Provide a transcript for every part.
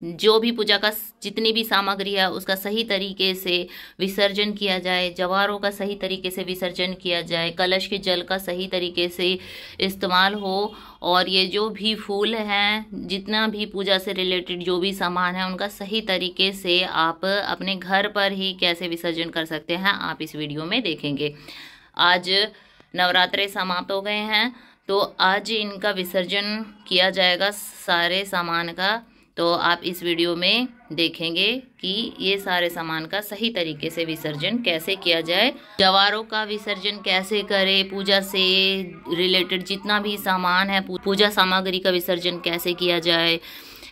जो भी पूजा का जितनी भी सामग्री है उसका सही तरीके से विसर्जन किया जाए, जवारों का सही तरीके से विसर्जन किया जाए, कलश के जल का सही तरीके से इस्तेमाल हो। और ये जो भी फूल हैं, जितना भी पूजा से रिलेटेड जो भी सामान है, उनका सही तरीके से आप अपने घर पर ही कैसे विसर्जन कर सकते हैं, आप इस वीडियो में देखेंगे। आज नवरात्रे समाप्त हो गए हैं, तो आज इनका विसर्जन किया जाएगा सारे सामान का। तो आप इस वीडियो में देखेंगे कि ये सारे सामान का सही तरीके से विसर्जन कैसे किया जाए, जवारों का विसर्जन कैसे करें, पूजा से रिलेटेड जितना भी सामान है, पूजा सामग्री का विसर्जन कैसे किया जाए,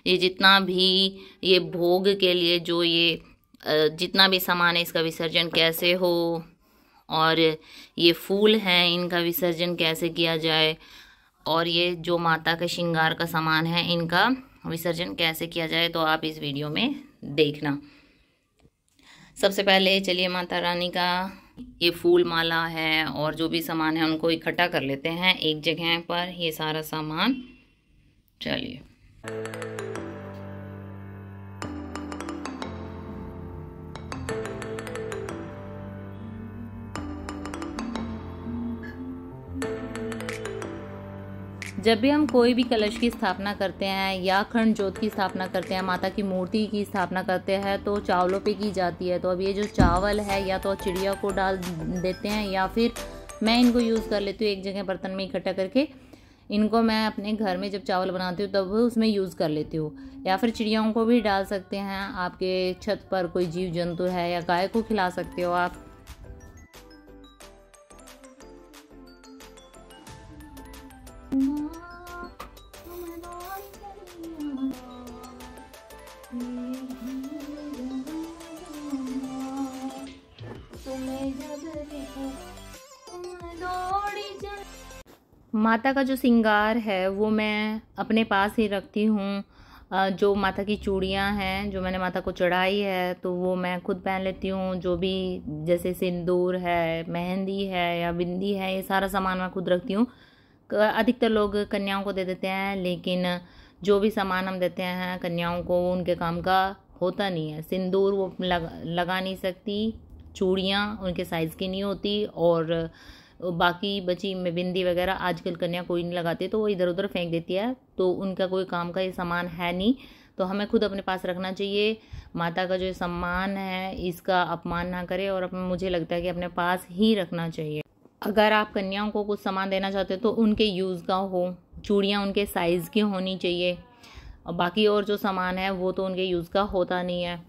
ये जितना भी ये भोग के लिए जो ये जितना भी सामान है इसका विसर्जन कैसे हो, और ये फूल हैं इनका विसर्जन कैसे किया जाए, और ये जो माता के श्रृंगार का सामान है इनका विसर्जन कैसे किया जाए, तो आप इस वीडियो में देखना। सबसे पहले चलिए माता रानी का ये फूल माला है और जो भी सामान है उनको इकट्ठा कर लेते हैं एक जगह पर, ये सारा सामान। चलिए जब भी हम कोई भी कलश की स्थापना करते हैं या अखंड ज्योत की स्थापना करते हैं, माता की मूर्ति की स्थापना करते हैं, तो चावलों पे की जाती है। तो अब ये जो चावल है या तो चिड़िया को डाल देते हैं या फिर मैं इनको यूज़ कर लेती हूँ एक जगह बर्तन में इकट्ठा करके। इनको मैं अपने घर में जब चावल बनाती हूँ तब उसमें यूज़ कर लेती हूँ, या फिर चिड़ियाओं को भी डाल सकते हैं। आपके छत पर कोई जीव जंतु है या गाय को खिला सकते हो आप। माता का जो श्रृंगार है वो मैं अपने पास ही रखती हूँ। जो माता की चूड़ियाँ हैं जो मैंने माता को चढ़ाई है तो वो मैं खुद पहन लेती हूँ। जो भी जैसे सिंदूर है, मेहंदी है या बिंदी है, ये सारा सामान मैं खुद रखती हूँ। अधिकतर लोग कन्याओं को दे देते हैं, लेकिन जो भी सामान हम देते हैं कन्याओं को वो उनके काम का होता नहीं है। सिंदूर वो लगा नहीं सकती, चूड़ियाँ उनके साइज़ की नहीं होती, और बाकी बची में बिंदी वगैरह आजकल कन्या कोई नहीं लगाती, तो वो इधर उधर फेंक देती है, तो उनका कोई काम का ये सामान है नहीं। तो हमें खुद अपने पास रखना चाहिए। माता का जो सम्मान है इसका अपमान ना करें, और मुझे लगता है कि अपने पास ही रखना चाहिए। अगर आप कन्याओं को कुछ सामान देना चाहते हो तो उनके यूज़ का हो, चूड़ियाँ उनके साइज़ की होनी चाहिए, और बाकी और जो सामान है वो तो उनके यूज़ का होता नहीं है।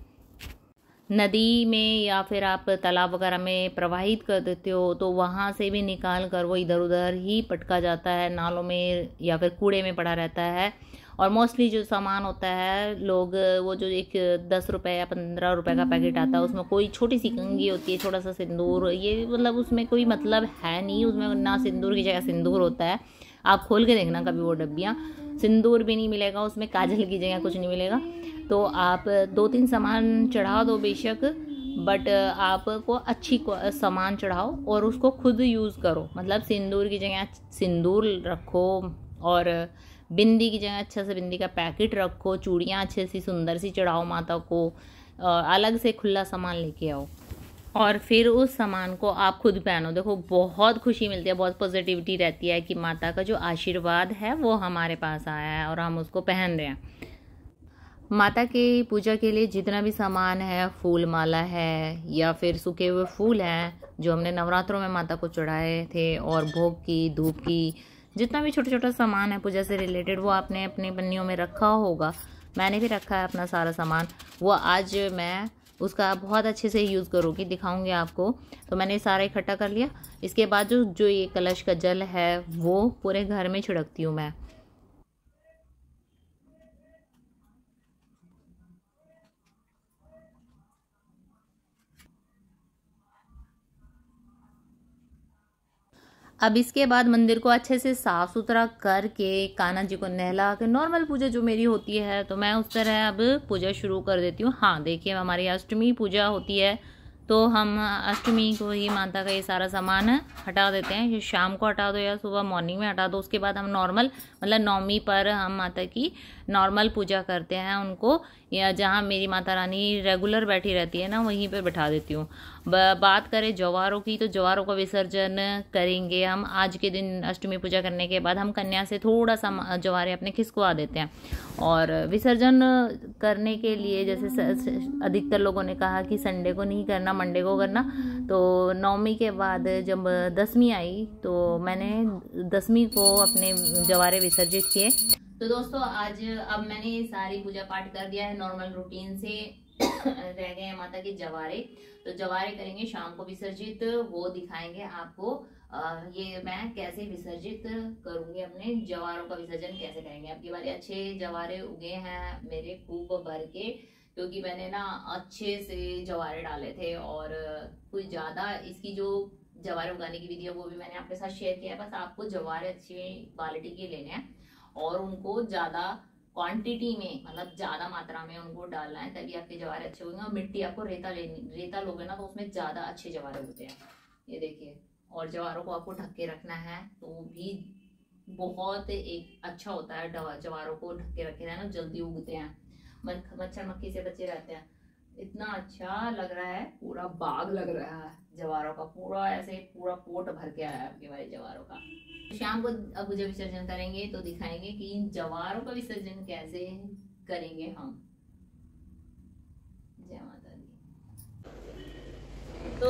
नदी में या फिर आप तालाब वगैरह में प्रवाहित कर देते हो तो वहाँ से भी निकाल कर वो इधर उधर ही पटका जाता है, नालों में या फिर कूड़े में पड़ा रहता है। और मोस्टली जो सामान होता है लोग वो जो एक 10 रुपये या 15 रुपये का पैकेट आता है उसमें कोई छोटी सी कंघी होती है, छोटा सा सिंदूर, ये मतलब उसमें कोई मतलब है नहीं, उसमें ना सिंदूर की जगह सिंदूर होता है। आप खोल के देखना कभी वो डब्बियाँ, सिंदूर भी नहीं मिलेगा उसमें, काजल की जगह कुछ नहीं मिलेगा। तो आप 2-3 सामान चढ़ा दो बेशक, बट आपको अच्छी सामान चढ़ाओ और उसको खुद यूज़ करो। मतलब सिंदूर की जगह सिंदूर रखो, और बिंदी की जगह अच्छा सा बिंदी का पैकेट रखो, चूड़ियाँ अच्छे सी सुंदर सी चढ़ाओ माता को, अलग से खुला सामान लेके आओ और फिर उस सामान को आप खुद पहनो। देखो बहुत खुशी मिलती है, बहुत पॉजिटिविटी रहती है कि माता का जो आशीर्वाद है वो हमारे पास आया है और हम उसको पहन रहे हैं। माता के पूजा के लिए जितना भी सामान है, फूल माला है या फिर सूखे हुए फूल हैं जो हमने नवरात्रों में माता को चढ़ाए थे, और भोग की, धूप की, जितना भी छोटा छोटा सामान है पूजा से रिलेटेड वो आपने अपनी पन्नियों में रखा होगा। मैंने भी रखा है अपना सारा सामान, वो आज मैं उसका बहुत अच्छे से यूज़ करूँगी, दिखाऊंगी आपको। तो मैंने सारा इकट्ठा कर लिया। इसके बाद जो ये कलश का जल है वो पूरे घर में छिड़कती हूँ मैं। अब इसके बाद मंदिर को अच्छे से साफ़ सुथरा करके कान्हा जी को नहला के नॉर्मल पूजा जो मेरी होती है तो मैं उस तरह अब पूजा शुरू कर देती हूँ। हाँ देखिए, हमारी अष्टमी पूजा होती है तो हम अष्टमी को ही माता का ये सारा सामान हटा देते हैं। ये शाम को हटा दो या सुबह मॉर्निंग में हटा दो। उसके बाद हम नॉर्मल मतलब नवमी पर हम माता की नॉर्मल पूजा करते हैं उनको, या जहाँ मेरी माता रानी रेगुलर बैठी रहती है ना वहीं पे बैठा देती हूँ। बात करें जवारों की, तो जवारों का विसर्जन करेंगे हम आज के दिन। अष्टमी पूजा करने के बाद हम कन्या से थोड़ा सा जवारे अपने खिसकवा देते हैं, और विसर्जन करने के लिए जैसे अधिकतर लोगों ने कहा कि संडे को नहीं करना, मंडे को करना। तो नवमी के बाद जब दसवीं आई तो मैंने दसवीं को अपने जवारे विसर्जित किए। तो दोस्तों आज अब मैंने सारी पूजा पाठ कर दिया है नॉर्मल रूटीन से। रह गए हैं माता के जवारे, तो जवारे करेंगे शाम को विसर्जित, वो दिखाएंगे आपको। ये मैं कैसे विसर्जित करूंगी, अपने जवारों का विसर्जन कैसे करेंगे। अब की बार अच्छे जवारे उगे हैं मेरे खूब भर के, क्योंकि मैंने ना अच्छे से जवारे डाले थे। और कुछ ज्यादा इसकी जो जवारे उगाने की विधि है वो भी मैंने आपके साथ शेयर किया है। बस आपको जवारे अच्छी क्वालिटी के लेने हैं और उनको ज्यादा क्वांटिटी में, मतलब ज्यादा मात्रा में उनको डालना है, तभी आपके जवारे अच्छे होंगे। और मिट्टी आपको रेता लोगे ना तो उसमें ज्यादा अच्छे जवारे होते हैं, ये देखिए। और जवारों को आपको ढक के रखना है तो भी बहुत एक अच्छा होता है। जवारों को ढक के रखे रहना, जल्दी उगते हैं, मच्छर मक्खी से बचे रहते हैं। इतना अच्छा लग रहा है, पूरा बाग लग रहा है जवारों का, पूरा ऐसे पूरा पोट भर के आया है आपके भाई जवारों का। शाम को अब जब विसर्जन करेंगे तो दिखाएंगे कि इन जवारों का विसर्जन कैसे करेंगे हम। जय माता दी। तो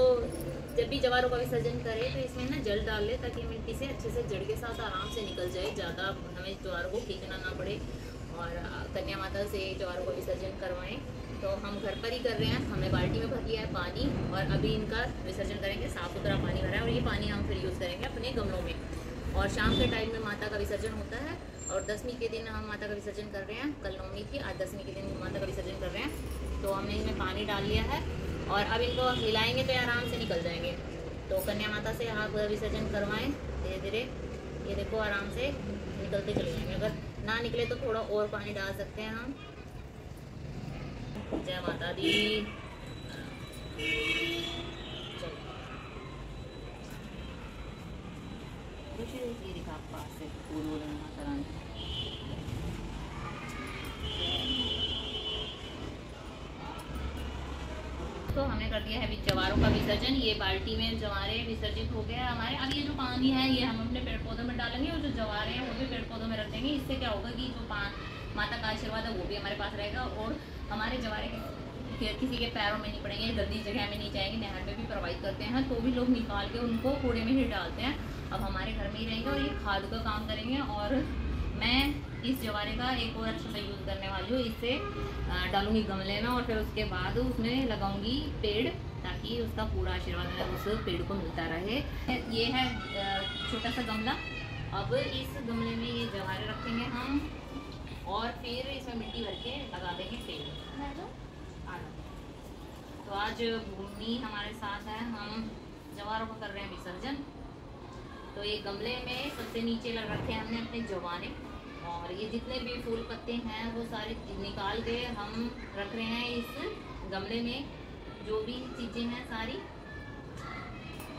जब भी जवारों का विसर्जन करें तो इसमें ना जल डाल ले, ताकि मिट्टी से अच्छे से जड़ के साथ आराम से निकल जाए, ज़्यादा हमें जवारों को खींचना ना पड़े। और कन्या माता से जवारों का विसर्जन करवाएं। तो हम घर पर ही कर रहे हैं, हमने बाल्टी में भर लिया है पानी, और अभी इनका विसर्जन करेंगे। साफ सुथरा पानी भरा है और ये पानी हम फिर यूज़ करेंगे अपने गमलों में। और शाम के टाइम में माता का विसर्जन होता है, और दसवीं के दिन हम माता का विसर्जन कर रहे हैं। कल नवमी थी, आज दसवीं के दिन माता का विसर्जन कर रहे हैं। तो हमने इसमें पानी डाल लिया है और अब इनको हिलाएंगे तो आराम से निकल जाएंगे। तो कन्या माता से आप विसर्जन करवाएं धीरे धीरे, ये देखो आराम से निकलते चले जाएंगे। अगर ना निकले तो थोड़ा और पानी डाल सकते हैं हम। जय माता दी। ये दिखा पास से फूल माता रानी। तो हमने कर दिया है जवारों का विसर्जन। ये बाल्टी में जवारे विसर्जित हो गया हमारे। अब ये जो पानी है ये हम अपने पेड़ पौधों में डालेंगे, और जो जवारे हैं वो भी पेड़ पौधों में रख देंगे। इससे क्या होगा कि जो माता का आशीर्वाद है वो भी हमारे पास रहेगा, और हमारे जवारे किसी के पैरों में नहीं पड़ेंगे, गंदी जगह में नहीं जाएंगे। नहर में भी प्रोवाइड करते हैं तो भी लोग निकाल के उनको कूड़े में ही डालते हैं। अब हमारे घर में ही रहेंगे और ये खाद का काम करेंगे। और मैं इस जवारे का एक और अच्छा सा यूज़ करने वाली हूँ। इससे डालूंगी गमले में और फिर उसके बाद उसमें लगाऊंगी पेड़, ताकि उसका पूरा आशीर्वाद उस पेड़ को मिलता रहे। ये है छोटा सा गमला। अब इस गमले में ये जवारे रखेंगे हम, और फिर इसमें मिट्टी भर के लगा देंगे पेड़। तो आज भूमि हमारे साथ है, हम जवारों को कर रहे हैं विसर्जन। तो ये गमले में सबसे नीचे लग रखे हैं हमने अपने जवारे, और ये जितने भी फूल पत्ते हैं वो सारे निकाल के हम रख रहे हैं इस गमले में, जो भी चीज़ें हैं सारी।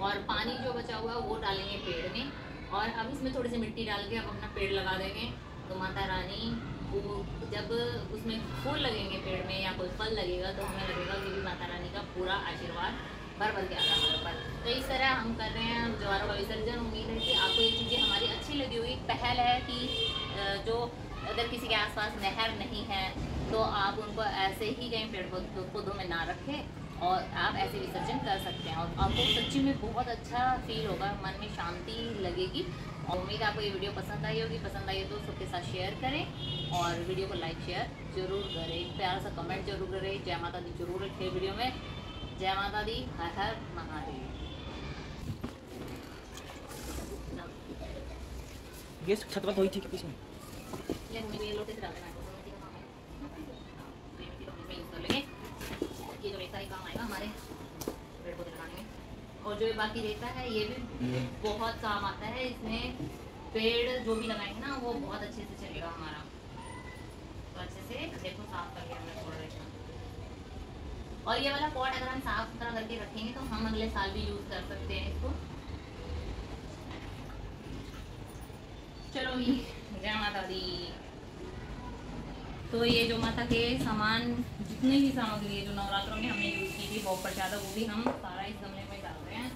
और पानी जो बचा हुआ है वो डालेंगे पेड़ में, और अब इसमें थोड़ी सी मिट्टी डाल के अब अपना पेड़ लगा देंगे। तो माता रानी वो जब उसमें फूल लगेंगे पेड़ में या कोई फल लगेगा तो हमें लगेगा कि भी माता रानी का पूरा आशीर्वाद भर भर के आ रहा है हमारे ऊपर। तो इस तरह हम कर रहे हैं जवारों का विसर्जन। उम्मीद है कि आपको ये चीज़ें हमारी अच्छी लगी हुई। पहल है कि जो अगर किसी के आसपास नहर नहीं है तो आप उनको ऐसे ही कहीं पेड़ पौधों में ना रखें, और आप ऐसे विसर्जन कर सकते हैं, और आपको सच्ची में बहुत अच्छा फील होगा, मन में शांति लगेगी। और उम्मीद है आपको ये वीडियो पसंद आई होगी। पसंद आई हो तो सबके साथ शेयर करें, और वीडियो को लाइक शेयर जरूर करें, प्यारा सा कमेंट जरूर करें। जय माता दी जरूर रखें वीडियो में। जय माता दी, हर हर महादेव। ये छत पर धोई थी कि किसने? ये मम्मी ये लोटे से डाल देना है, ये जो रेता ही काम आएगा हमारे पेड़ पौधे लगाने में। और जो बाकी रेता है ये भी बहुत काम आता है। इसमें पेड़ जो भी लगाएंगे ना वो बहुत अच्छे से चलेगा हमारा। तो अच्छे से देखो साफ करके हमने छोड़ रखा। और ये वाला पॉट अगर हम साफ सुथरा करके रखेंगे तो हम अगले साल भी यूज कर सकते हैं इसको। चलो जय माता दी। तो ये जो माता के सामान जितनी भी सामग्री है जो नवरात्रों में हमने यूज़ की थी, भोग प्रसाद, वो भी हम सारा इस गमले में डाल रहे हैं।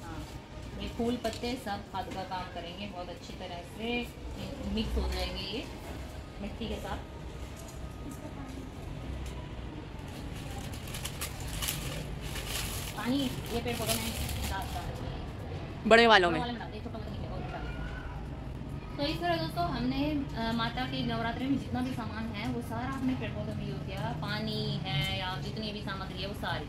हाँ, ये फूल पत्ते सब हाथ का काम करेंगे, बहुत अच्छी तरह से मिक्स हो जाएंगे ये मिट्टी के साथ। पानी ये पेड़ पौधों में बड़े वालों में। तो इस तरह दोस्तों हमने माता के नवरात्रि में जितना भी सामान है वो सारा हमने पेड़ पौधों में यूज़ किया। पानी है या जितनी भी सामग्री है वो सारी